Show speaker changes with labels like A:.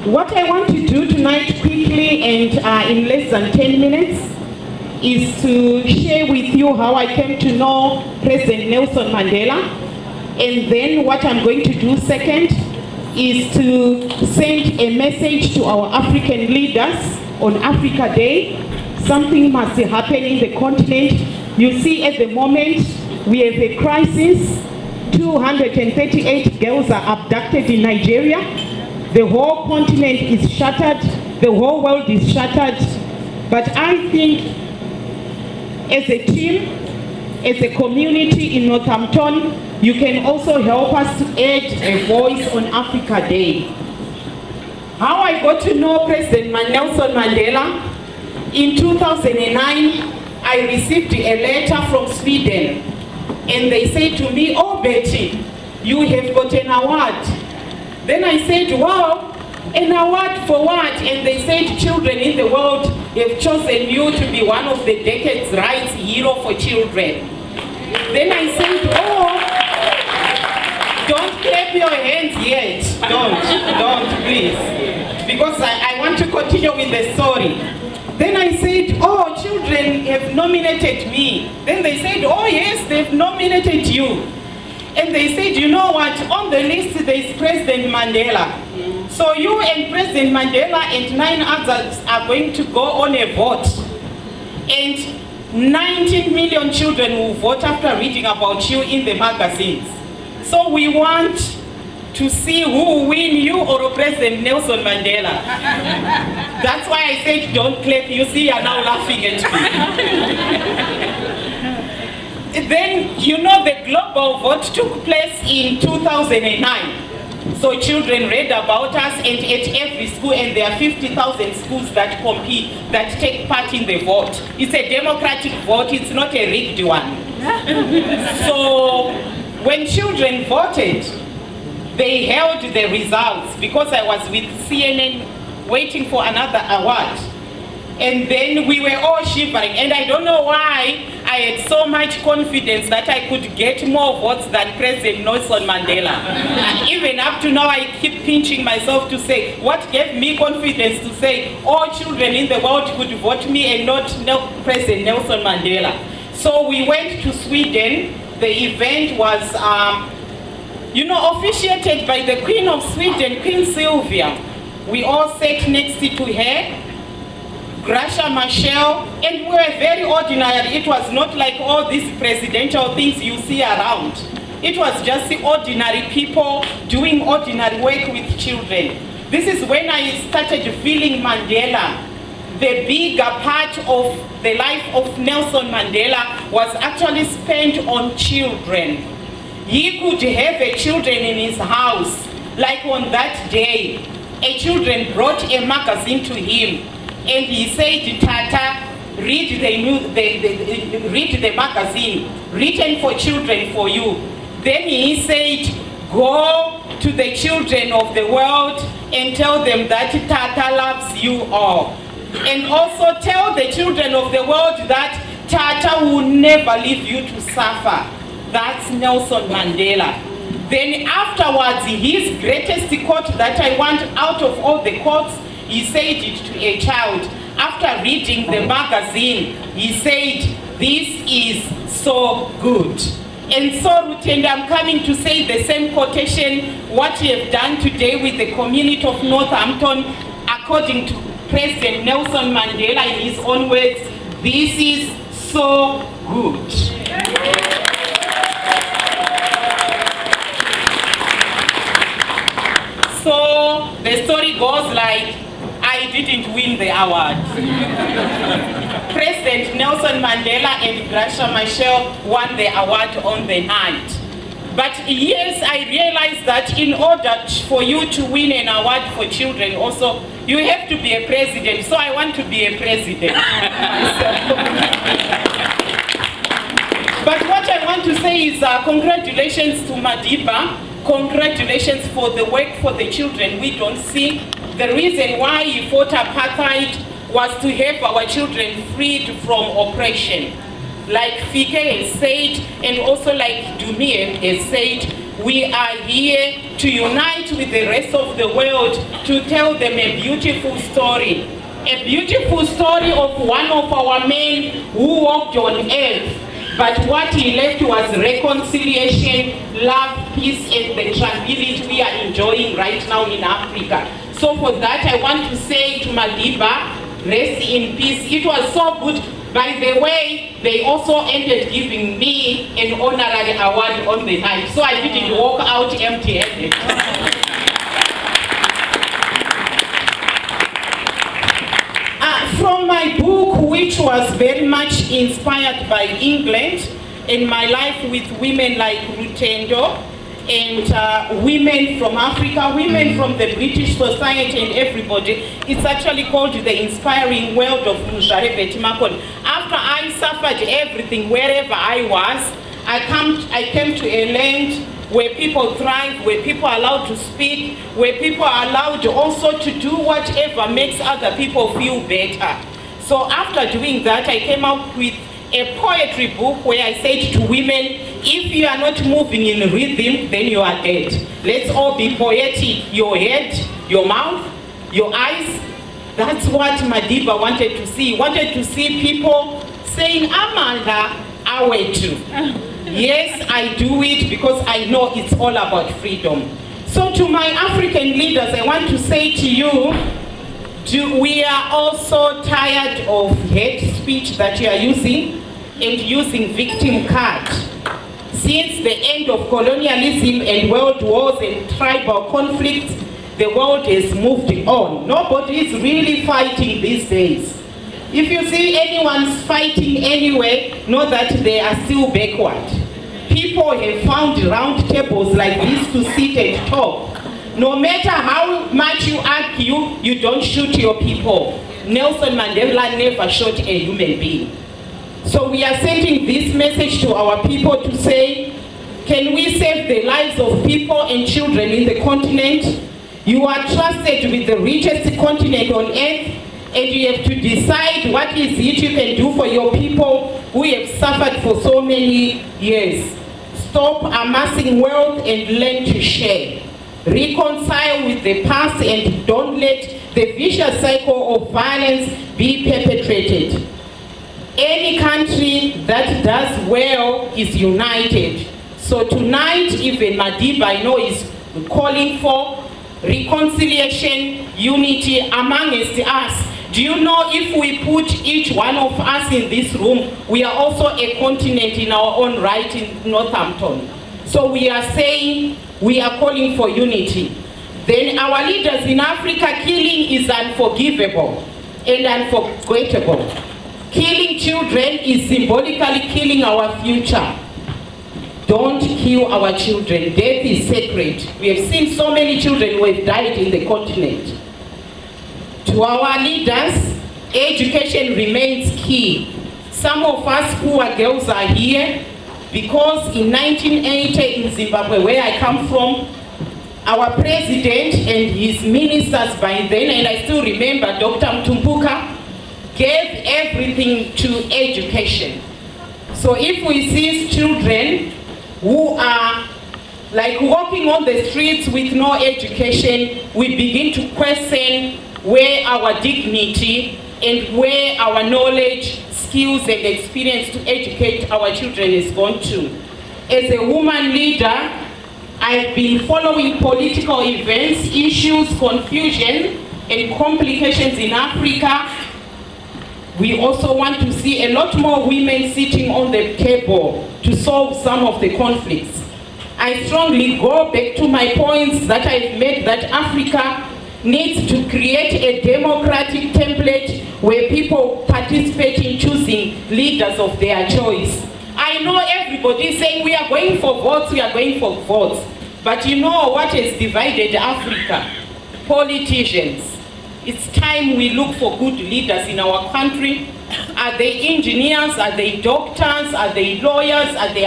A: What I want to do tonight quickly and in less than 10 minutes is to share with you how I came to know President Nelson Mandela. And then what I'm going to do second is to send a message to our African leaders on Africa Day. Something must happen in the continent. You see at the moment we have a crisis. 238 girls are abducted in Nigeria. The whole continent is shattered. The whole world is shattered. But I think as a team, as a community in Northampton, you can also help us to add a voice on Africa Day. How I got to know President Nelson Mandela? In 2009, I received a letter from Sweden, and they said to me, "Oh Betty, you have got an award." Then I said, "Wow, an award for what?" And they said, "Children in the world have chosen you to be one of the decade's rights hero for children." Then I said, "Oh, don't clap your hands yet. Don't please. Because I want to continue with the story." Then I said, "Oh, children have nominated me." Then they said, "Oh yes, they've nominated you." And they said, "You know what, on the list there is President Mandela. So you and President Mandela and 9 others are going to go on a vote. And 19 million children will vote after reading about you in the magazines. So we want to see who will win, you or President Nelson Mandela." That's why I said don't clap. You see, you're now laughing at me. Then, you know, the global vote took place in 2009. So children read about us, and at every school, and there are 50,000 schools that compete, that take part in the vote. It's a democratic vote, it's not a rigged one. So when children voted, they held the results because I was with CNN waiting for another award. And then we were all shivering, and I don't know why I had so much confidence that I could get more votes than President Nelson Mandela. And even up to now, I keep pinching myself to say, what gave me confidence to say all children in the world could vote me and not President Nelson Mandela? So we went to Sweden. The event was officiated by the Queen of Sweden, Queen Sylvia. We all sat next to her, Gracia Machel, and we were very ordinary. It was not like all these presidential things you see around. It was just ordinary people doing ordinary work with children. This is when I started feeling Mandela. The bigger part of the life of Nelson Mandela was actually spent on children. He could have a children in his house. Like on that day, a children brought a magazine to him, and he said, "Tata, read the magazine written for children for you." Then he said, "Go to the children of the world and tell them that Tata loves you all. And also tell the children of the world that Tata will never leave you to suffer." That's Nelson Mandela. Then afterwards, his greatest quote that I want out of all the quotes, he said it to a child. After reading the magazine, he said, "This is so good." And so, Rutend, I'm coming to say the same quotation, what you have done today with the community of Northampton, according to President Nelson Mandela in his own words, "This is so good." So the story goes like, I didn't win the award. President Nelson Mandela and Gracia Machel won the award on the night. But yes, I realized that in order for you to win an award for children also, you have to be a president. So I want to be a president myself. But what I want to say is congratulations to Madiba. Congratulations for the work for the children we don't see. The reason why he fought apartheid was to have our children freed from oppression. Like Fike has said, and also like Dumie has said, we are here to unite with the rest of the world to tell them a beautiful story. A beautiful story of one of our men who walked on earth, but what he left was reconciliation, love, peace, and the tranquility we are enjoying right now in Africa. So for that, I want to say to Madiba, rest in peace. It was so good. By the way, they also ended giving me an honorary award on the night, so I didn't walk out empty-handed. From my book, which was very much inspired by England and my life with women like Rutendo and women from Africa, women from the British Society and everybody, it's actually called The Inspiring World of Mujare Betty Makon. After I suffered everything wherever I was, I came to a land where people thrive, where people are allowed to speak, where people are allowed also to do whatever makes other people feel better. So after doing that, I came up with a poetry book where I said to women, if you are not moving in rhythm, then you are dead. Let's all be poetic. Your head, your mouth, your eyes. That's what Madiba wanted to see. Wanted to see people saying, Amanda, I wait too. Yes, I do it because I know it's all about freedom. So to my African leaders, I want to say to you, we are also tired of hate speech that you are using and using victim card. Since the end of colonialism and world wars and tribal conflicts, the world has moved on. Nobody is really fighting these days. If you see anyone's fighting anyway, know that they are still backward. People have found round tables like this to sit and talk. No matter how much you argue, you don't shoot your people. Nelson Mandela never shot a human being. So we are sending this message to our people to say, can we save the lives of people and children in the continent? You are trusted with the richest continent on earth, and you have to decide what is it you can do for your people who have suffered for so many years. Stop amassing wealth and learn to share. Reconcile with the past and don't let the vicious cycle of violence be perpetrated. Any country that does well is united. So tonight, even Madiba, I know, is calling for reconciliation, unity amongst us. Do you know if we put each one of us in this room, we are also a continent in our own right in Northampton. So we are saying, we are calling for unity. Then our leaders in Africa, killing is unforgivable and unforgettable. Killing children is symbolically killing our future. Don't kill our children. Death is sacred. We have seen so many children who have died in the continent. To our leaders, education remains key. Some of us poor girls are here because in 1980 in Zimbabwe, where I come from, our president and his ministers by then, and I still remember Dr. Mtumbuka, gave everything to education. So if we see children who are like walking on the streets with no education, we begin to question where our dignity and where our knowledge, skills and experience to educate our children is gone to. As a woman leader, I've been following political events, issues, confusion and complications in Africa. We also want to see a lot more women sitting on the table to solve some of the conflicts. I strongly go back to my points that I've made, that Africa needs to create a democratic template where people participate in choosing leaders of their choice. I know everybody is saying we are going for votes, we are going for votes. But you know what has divided Africa? Politicians. It's time we look for good leaders in our country. Are they engineers? Are they doctors? Are they lawyers? Are they